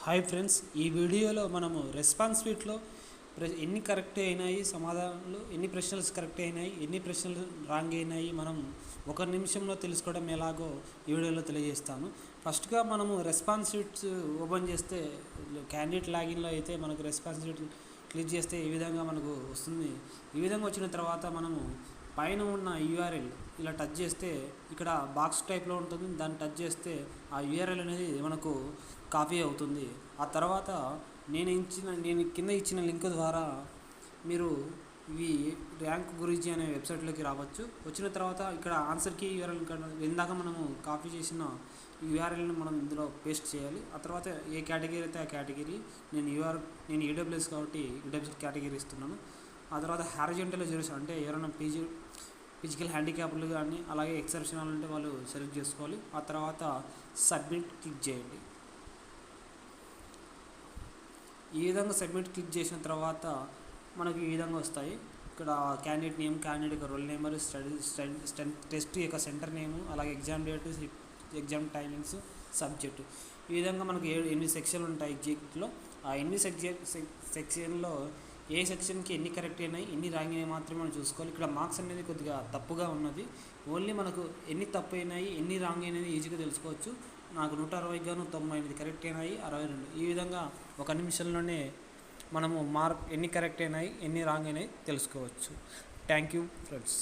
Hi friends, ఈ వీడియోలో మనము రెస్పాన్స్ షీట్లో ఎన్ని కరెక్ట్ అయినాయి సమాధానాలు, ఎన్ని ప్రశ్నలు కరెక్ట్ అయినాయి, ఎన్ని ప్రశ్నలు రాంగ్ అయినాయి మనం ఒక నిమిషంలో తెలుసుకోవడం ఎలాగో ఈ వీడియోలో తెలియజేస్తాను. ఫస్ట్గా మనము రెస్పాన్స్ షీట్స్ ఓపెన్ చేస్తే క్యాండిడేట్ లాగిన్లో అయితే మనకు రెస్పాన్స్ షీట్ క్లిక్ చేస్తే ఈ విధంగా మనకు వస్తుంది. ఈ విధంగా వచ్చిన తర్వాత మనము పైన ఉన్న యూఆర్ఎల్ ఇలా టచ్ చేస్తే ఇక్కడ బాక్స్ టైప్లో ఉంటుంది. దాన్ని టచ్ చేస్తే ఆ యూఆర్ఎల్ అనేది మనకు కాపీ అవుతుంది. ఆ తర్వాత నేను కింద ఇచ్చిన లింక్ ద్వారా మీరు ఇవి ర్యాంక్ గురించి అనే వెబ్సైట్లోకి రావచ్చు. వచ్చిన తర్వాత ఇక్కడ ఆన్సర్కి యూఆర్ఎల్ ఇందాక మనము కాపీ చేసిన యూఆర్ఎల్ని మనం ఇందులో పేస్ట్ చేయాలి. ఆ తర్వాత ఏ కేటగిరీ అయితే ఆ కేటగిరీ, నేను ఈడబ్ల్యూఎస్ కాబట్టి ఈడబ్ల్యూఎస్ కేటగిరీ ఇస్తున్నాను. ఆ తర్వాత హారిజాంటల్ రిజర్వేషన్ అంటే ఎవరైనా ఫిజికల్ హ్యాండిక్యాప్లు కానీ అలాగే ఎక్సెప్షనల్ అంటే వాళ్ళు సెలెక్ట్ చేసుకోవాలి. ఆ తర్వాత సబ్మిట్ క్లిక్ చేయండి. ఈ విధంగా సబ్మిట్ క్లిక్ చేసిన తర్వాత మనకు ఈ విధంగా వస్తాయి. ఇక్కడ క్యాండిడేట్ నేమ్, క్యాండిడేట్ యొక్క రోల్ నెంబర్, టెస్ట్ యొక్క సెంటర్ నేము, అలాగే exam date, exam timings, subject. ఈ విధంగా మనకు 8 సెక్షన్లు ఉంటాయి ఎగ్జిట్లో. ఆ 8 సెక్షన్లో ఏ సెక్షన్కి ఎన్ని కరెక్ట్ అయినాయి, ఎన్ని రాంగ్ అయినాయి మాత్రమే మనం చూసుకోవాలి. ఇక్కడ మార్క్స్ అనేది కొద్దిగా తప్పుగా ఉన్నది. ఓన్లీ మనకు ఎన్ని తప్పు అయినాయి, ఎన్ని రాంగ్ అయినాయి ఈజీగా తెలుసుకోవచ్చు. నాకు 160 గాను 98 కరెక్ట్ అయినాయి, 62. ఈ విధంగా ఒక నిమిషంలోనే మనము ఎన్ని కరెక్ట్ అయినాయి, ఎన్ని రాంగ్ అయినాయి తెలుసుకోవచ్చు. Thank you friends.